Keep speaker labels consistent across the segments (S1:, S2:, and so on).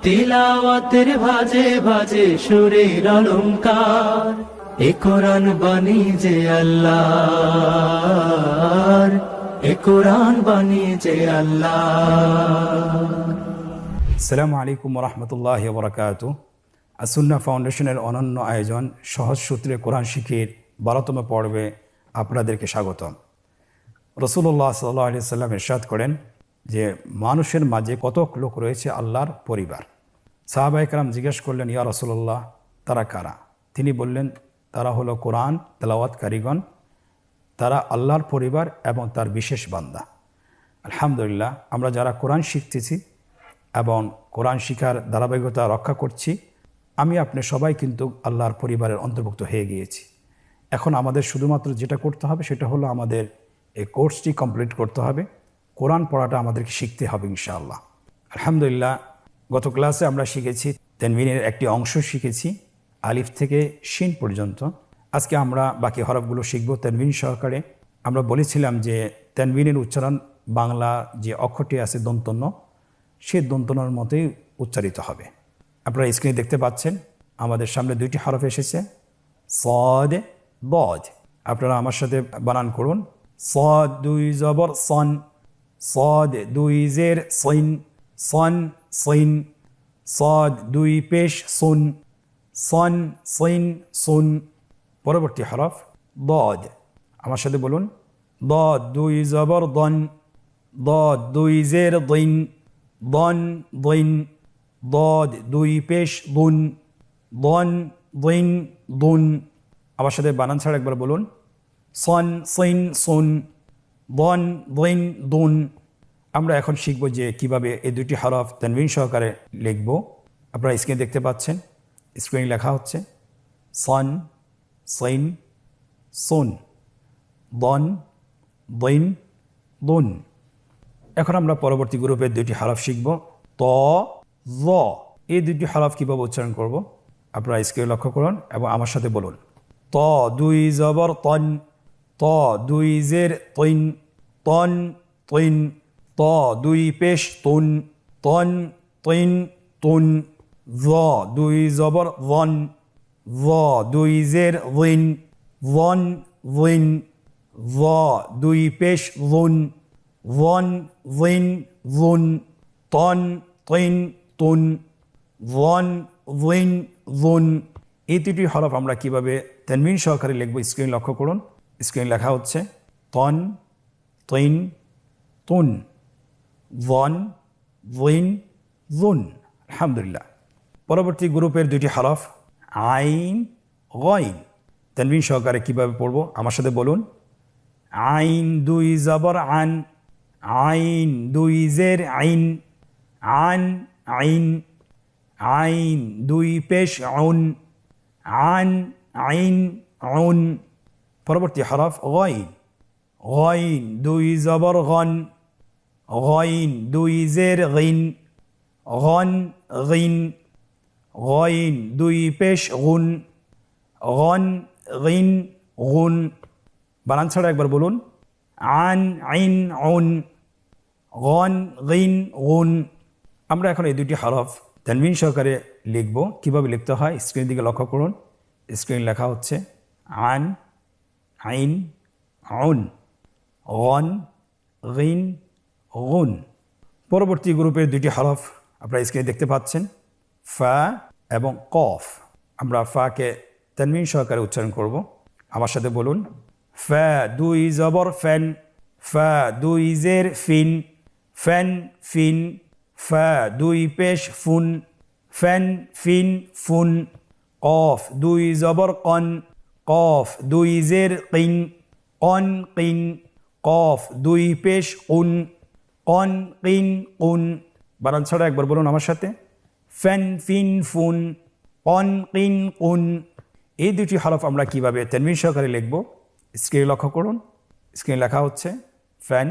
S1: তিলাওয়াতের ভাজে ভাজে সুরের অলংকার, এ কোরআন বাণী যে আল্লাহর, এ কোরআন বাণী যে আল্লাহর।
S2: আসসালামু আলাইকুম রহমতুল্লাহি ওয়া বারাকাতুহু। আসুন্নাহ ফাউন্ডেশনের অনন্য আয়োজন সহজ সূত্রে কোরআন শিখির 12তম পর্বে আপনাদেরকে স্বাগতম। রাসূলুল্লাহ সাল্লাল্লাহু আলাইহি সাল্লাম ইরশাদ করেন যে মানুষের মাঝে কতক লোক রয়েছে আল্লাহর পরিবার। সাহাবায়ে কেরাম জিজ্ঞেস করলেন, ইয়া রাসূলুল্লাহ, তারা কারা? তিনি বললেন, তারা হলো কোরআন তেলাওয়াতকারীগণ, তারা আল্লাহর পরিবার এবং তার বিশেষ বান্দা। আলহামদুলিল্লাহ, আমরা যারা কোরআন শিখতেছি এবং কোরআন শিখার ধারাবাহিকতা রক্ষা করছি, আমি আপনি সবাই কিন্তু আল্লাহর পরিবারের অন্তর্ভুক্ত হয়ে গিয়েছি। এখন আমাদের শুধুমাত্র যেটা করতে হবে সেটা হলো আমাদের এই কোর্সটি কমপ্লিট করতে হবে, কোরআন পড়াটা আমাদেরকে শিখতে হবে ইনশাআল্লাহ। আলহামদুলিল্লাহ, গত ক্লাসে আমরা শিখেছি তানবিনের একটি অংশ শিখেছি আলিফ থেকে শিন পর্যন্ত। আজকে আমরা বাকি হরফগুলো শিখব তানবিন সহকারে। আমরা বলেছিলাম যে তানবিনের উচ্চারণ বাংলা যে অক্ষরটি আছে দন্তন্য, সে দন্তনার মতোই উচ্চারিত হবে। আপনারা স্ক্রিনে দেখতে পাচ্ছেন আমাদের সামনে দুইটি হরফ এসেছে, সদ বদ। আপনারা আমার সাথে বানান করুন, সদ দুই জবর সন, সদ দুই জের সইন, সন সইন, সদ দুই পেশ সুন, সন সইন সুন। পরবর্তী হরফ বদ, আমার সাথে বলুন, বদ দুই জবর দন, বদ দুই জের দইন, দন দইন, দদ দুই পেশ দুন, দন দইন দুন। আমার সাথে বানান ছাড়া একবার বলুন, সন সইন সুন, দন দইন দুন। আমরা এখন শিখব যে কিভাবে এই দুটি হরফ তানবিন সহকারে লিখব। আপনারা স্ক্রিনে দেখতে পাচ্ছেন, স্ক্রিনে লেখা হচ্ছে সন সইন সুন, দন দইন দুন। এখন আমরা পরবর্তী গ্রুপের দুইটি হরফ শিখব, ত জ। এই দুইটি হরফ কীভাবে উচ্চারণ করব আপনারা স্ক্রিনে লক্ষ্য করুন এবং আমার সাথে বলুন, ত দুই জবর তন, ত দুই জের তৈন, তন তৈন, ত দুই পেশ তুন, তন তৈন তুন, জ দুই জবর ওয়ন, জ দুই জের ওয়িন, ওয়ন ওয়িন, জ দুই পেশ জুন, ওয়ন ওয়িন জুন, তন তৈন তুন, ওয়ন ওয়িন জুন। এই দুটি হরফ আমরা কিভাবে তানবিন সহকারে লিখব স্ক্রিন লক্ষ্য করুন। স্ক্রিন লেখা হচ্ছে তন তৈন তুন, ওয়ন ওয়িন জুন। আলহামদুলিল্লাহ। পরবর্তী গ্রুপের দুটি হরফ আইন গইন। তানবিন সহকারে কিভাবে পড়ব আমার সাথে বলুন, আইন দুই জবর আন, আইন দুই জের আইন, আন আইন, আইন দুই পেশ উন, আন আইন উন। পরবর্তী হরফ গইন, গইন দুই জবর গন, গইন দুই জের গিন, গন গিন, গইন দুই পেশ গুন, গন গিন গুন। বানান ছাড়া একবার বলুন, আন আইন উন, গন গিন গুন। আমরা এখন এই দুটি হরফ তানবিন সহকারে লিখব। কিভাবে লিখতে হয় স্ক্রিনের দিকে লক্ষ্য করুন। স্ক্রিন লেখা হচ্ছে আন আইন উন, গন গিন গুন। পরবর্তী গ্রুপের দুটি হরফ আপনারা স্ক্রিনে দেখতে পাচ্ছেন, ফা এবং কফ। আমরা ফাকে তানবিন সহকারে উচ্চারণ করব। আমার সাথে বলুন, ফা দুই জবর ফ্যান, ফা দুই জের ফিন, ফ্যান ফিন, ফা দুই পেশ ফুন, ফ্যান ফিন ফুন। কফ দুই জবর কন, কফ দুই জের কিন, কন কিন, কফ দুই পেশ কুন, কন কিন কুন। বানান ছাড়া একবার বলুন আমার সাথে, ফ্যান ফিন ফুন, কন কিন কুন। এই দুটি হরফ আমরা কিভাবে তানবিন সহকারে লিখব স্ক্রিনে লক্ষ্য করুন। স্ক্রিনে লেখা হচ্ছে ফ্যান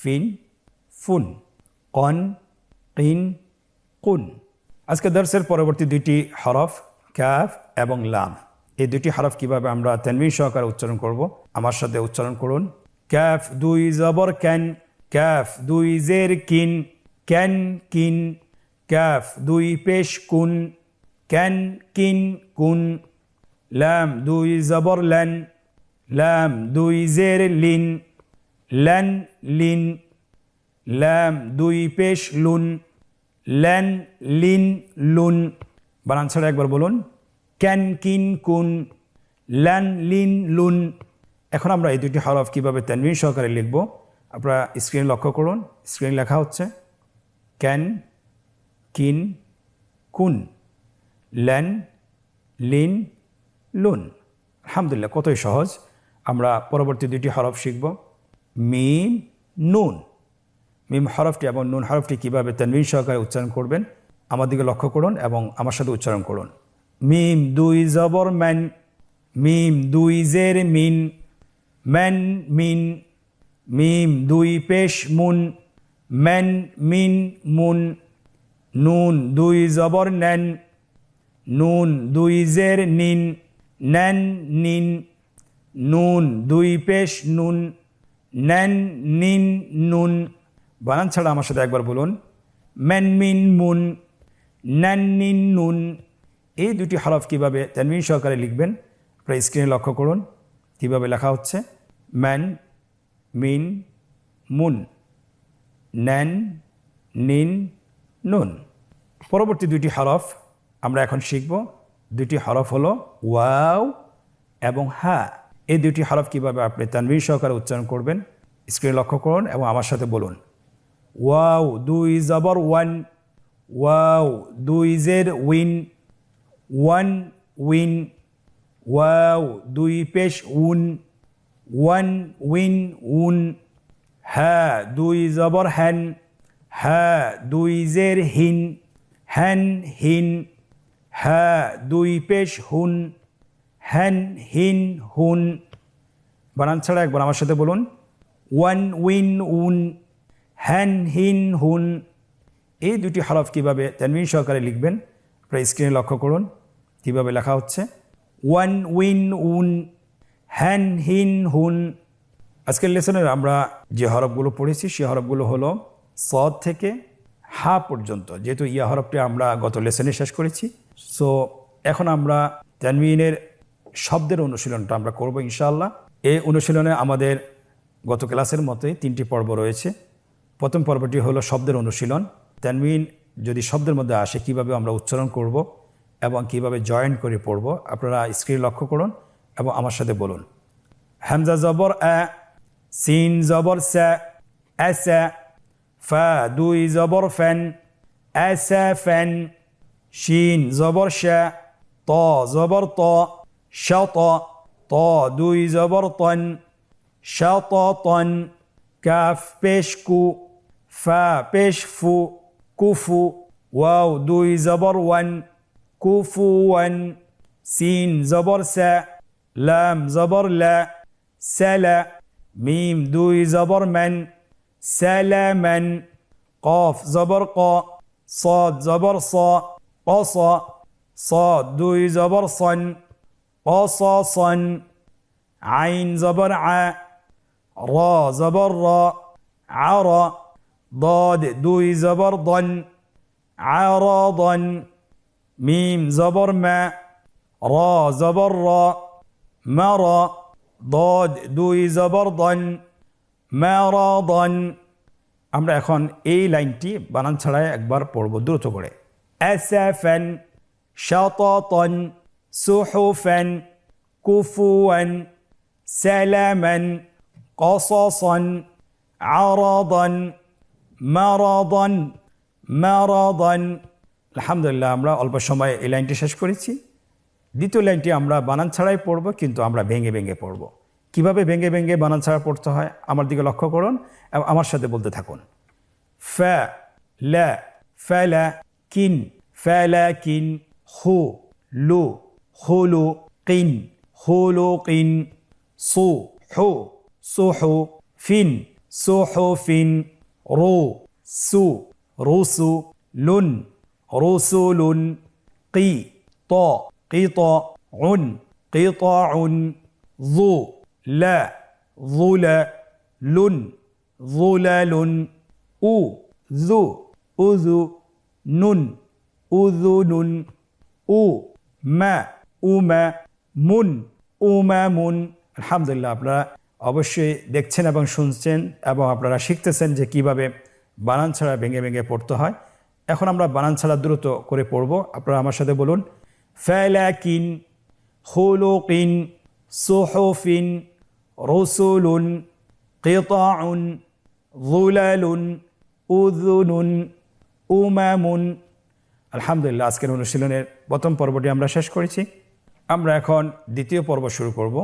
S2: ফিন ফুন, কন কিন কুন। আজকে দর্সের পরবর্তী দুইটি হরফ কাফ এবং লাম। এই দুটি হরফ কিভাবে আমরা তানবিন সহকারে উচ্চারণ করব আমার সাথে উচ্চারণ করুন, কাফ দুই জবর ক্যান, কাফ দুই জের কিন, ক্যান কিন, কাফ দুই পেশ কুন ক্যান কিন কুন লাম দুই জবর লেন লাম দুই জের লিন লেন লিন লাম দুই পেশ লুন লেন লিন লুন বানান ছাড়া একবার বলুন ক্যান কিন কুন লেন লিন লুন এখন আমরা এই দুটি হরফ কীভাবে তানবিন সহকারে লিখব আপনারা স্ক্রিন লক্ষ্য করুন স্ক্রিন লেখা হচ্ছে ক্যান কিন কুন লেন লিন লুন আলহামদুলিল্লাহ কতই সহজ আমরা পরবর্তী দুটি হরফ শিখব মিম নুন মিম হরফটি এবং নুন হরফটি কীভাবে তানবিন সহকারে উচ্চারণ করবেন আমার দিকে লক্ষ্য করুন এবং আমার সাথে উচ্চারণ করুন মিম দুই জবর ম্যান মিম দুই জের মিন ম্যান মিন মিম দুই পেশ মুন ম্যান মিন মুন নুন দুই জবর নেন নুন দুই জের নিন নেন নিন নুন দুই পেশ নুন নেন নিন নুন বানান ছাড়া আমার সাথে একবার বলুন ম্যান মিন মুন নেন নিন নুন এই দুটি হরফ কীভাবে তানবিন সহকারে লিখবেন আপনারা স্ক্রিনে লক্ষ্য করুন কীভাবে লেখা হচ্ছে ম্যান মিন মুন নেন নিন নুন পরবর্তী দুটি হরফ আমরা এখন শিখব দুটি হরফ হলো ওয়াও এবং হা এই দুটি হরফ কীভাবে আপনি তানবিন সহকারে উচ্চারণ করবেন স্ক্রিনে লক্ষ্য করুন এবং আমার সাথে বলুন ওয়াও দুই জবর ওয়ান ওয়াও দুই জের উইন ওয়ান উইন ওয়াও দুই পেশ উন ওয়ান উইন উন হা দুই জবর হ্যান হা দুই জের হিন হ্যান হিন হা দুই পেশ হুন হ্যান হিন হুন বানান ছাড়া একবার আমার সাথে বলুন ওয়ান উইন উন হ্যান হিন হুন এই দুটি হরফ কীভাবে তানবিন সহকারে লিখবেন আপনারা স্ক্রিনে লক্ষ্য করুন কীভাবে লেখা হচ্ছে ওয়ান উইন উন হ্যান হিন হুন আজকের লেসনের আমরা যে হরফগুলো পড়েছি সেই হরফগুলো হলো সদ থেকে হা পর্যন্ত যেহেতু ইয়া হরফটি আমরা গত লেসনে শেষ করেছি সো এখন আমরা তানবিনের শব্দের অনুশীলনটা আমরা করব ইনশাআল্লাহ এই অনুশীলনে আমাদের গত ক্লাসের মতোই 3টি পর্ব রয়েছে প্রথম পর্বটি হলো শব্দের অনুশীলন তানবিন যদি শব্দের মধ্যে আসে কিভাবে আমরা উচ্চারণ করব এবং কিভাবে জয়েন করে পড়ব আপনারা স্ক্রিন লক্ষ্য করুন এবং আমার সাথে বলুন হামজা জবর আ সিন জবর সা আসা ফা দুই জবর ফ্যান আসা ফ্যান শিন জবর শা ত জবর ত শাত ত দুই জবর তন শাত তন কাফ পেশ কু ফা পেশ ফু কুফু ওয়াও দুই জবর ওয়ান কুফু ওয়ান সিন জবর সা লাম জবর লা সালা মিম দুই জবর মান সালামান কফ জবর ক صاد জবর স قص صاد দুই জবর সন قصصا عين زبر ع را زبر را عرى ضاد دوي زبر ضن عرضا ميم زبر ما را زبر را مرى ضاد দুই জবর ضن مرضا আমরা এখন এই লাইনটি বানান ছাড়াই একবার পড়ব দ্রুত করে আসফান শাতাতান সুহুফান কুফুয়ান সালামান قصصا عرضا مرضا مرضا আলহামদুলিল্লাহ আমরা অল্প সময়ে এই লাইনটি শেষ করেছি দ্বিতীয় লাইনটি আমরা বানান ছাড়াই পড়ব কিন্তু আমরা ভেঙে ভেঙে পড়ব কিভাবে ভেঙে ভেঙে বানান ছাড়া পড়তে হয় আমার দিকে লক্ষ্য করুন এবং আমার সাথে বলতে থাকুন ফা লা ফালা কিন ফালাকিন খু লু খুলু কিন খুলুকিন সু হু সুহু ফিন সুহুফিন রু সু রুসু লুন রুসুলুন কি ত قطع قطع ظو لا ظلا لن ظلل أو ذو أذو নুন, উযুনুন, উ মা, উমা, মুন, উমামুন। আলহামদুলিল্লাহ, আপনারা অবশ্যই দেখছেন এবং শুনছেন এবং আপনারা শিখতেছেন যে কিভাবে বানান ছাড়া ভেঙে ভেঙে পড়তে হয়। এখন আমরা বানান ছাড়া দ্রুত করে পড়ব। আপনারা আমার সাথে বলুন, ফালাকিন, খুলুকিন, সুহুফিন, রসুলুন, কিতাউন, যুলালুন, উযুনুন, উমামুন। আলহামদুলিল্লাহ, আজকের অনুশীলনের প্রথম পর্বটি আমরা শেষ করেছি। আমরা এখন দ্বিতীয় পর্ব শুরু করব।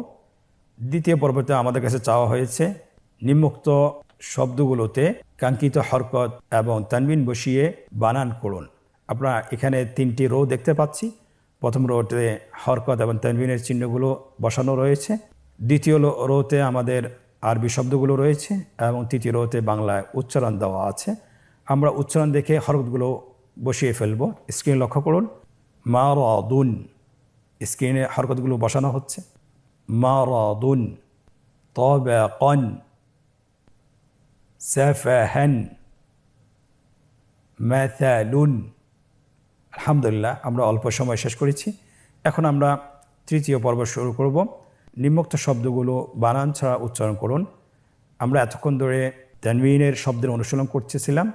S2: দ্বিতীয় পর্বতে আমাদের কাছে চাওয়া হয়েছে নিম্নোক্ত শব্দগুলোতে কাঙ্ক্ষিত হরকত এবং তানবিন বসিয়ে বানান করুন। আপনারা এখানে 3টি রো দেখতে পাচ্ছি। প্রথম রোতে হরকত এবং তানবিনের চিহ্নগুলো বসানো রয়েছে, দ্বিতীয় রোতে আমাদের আরবি শব্দগুলো রয়েছে এবং তৃতীয় রোতে বাংলায় উচ্চারণ দেওয়া আছে। আমরা উচ্চারণ দেখে হরকতগুলো বসিয়ে ফেলব। স্ক্রিন লক্ষ্য করুন, মারাদুন, স্ক্রিনে হরকতগুলো বসানো হচ্ছে। মারাদুন, তাবাকান, সাফাহান, মাথালুন। আলহামদুলিল্লাহ, আমরা অল্প সময় শেষ করেছি। এখন আমরা তৃতীয় পর্ব শুরু করব। নিম্নোক্ত শব্দগুলো বানান ছাড়া উচ্চারণ করুন। আমরা এতক্ষণ ধরে তানবিনের শব্দের অনুশীলন করতেছিলাম,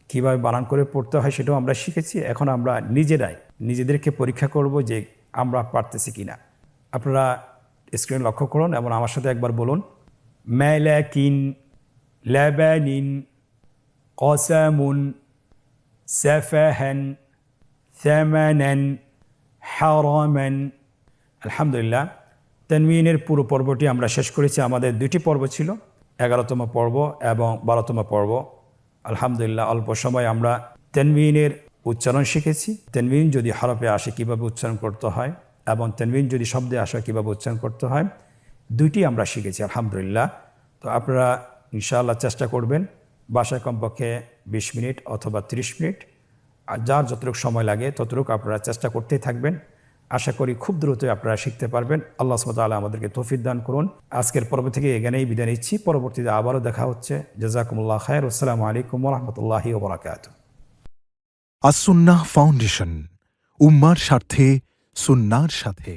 S2: কীভাবে বানান করে পড়তে হয় সেটাও আমরা শিখেছি। এখন আমরা নিজেদেরকে পরীক্ষা করব যে আমরা পারতেছি কিনা। আপনারা স্ক্রিন লক্ষ্য করুন এবং আমার সাথে একবার বলুন, মালাকিন, লাবানিন, কসামুন, সাফাহান, থামানান, হারামান। আলহামদুলিল্লাহ, তানবিনের পুরো পর্বটি আমরা শেষ করেছি। আমাদের 2টি পর্ব ছিল, 11তম পর্ব এবং 12তম পর্ব। আলহামদুলিল্লাহ, অল্প সময় আমরা তানবিনের উচ্চারণ শিখেছি। তানবিন যদি হরফে আসে কীভাবে উচ্চারণ করতে হয় এবং তানবিন যদি শব্দে আসে কীভাবে উচ্চারণ করতে হয়, 2টি আমরা শিখেছি আলহামদুলিল্লাহ। তো আপনারা ইনশাআল্লাহ চেষ্টা করবেন বাসায় কমপক্ষে 20 মিনিট অথবা 30 মিনিট, আর যার যতটুকু সময় লাগে ততটুকু আপনারা চেষ্টা করতেই থাকবেন। আশা করি খুব দ্রুতই আপনারা শিখতে পারবেন। আল্লাহ সুবহানাহু ওয়া তাআলা আমাদেরকে তৌফিক দান করুন। আজকের পর্ব থেকে এখানেই বিদায় নিচ্ছি। পরবর্তীতে আবারও দেখা হচ্ছে। জাযাকুমুল্লাহ খায়র। আসসালামু আলাইকুম ওয়া রাহমাতুল্লাহি ওয়া বারাকাতুহু।
S3: আসুন্নাহ ফাউন্ডেশন, উম্মার স্বার্থে সুন্নাহর সাথে।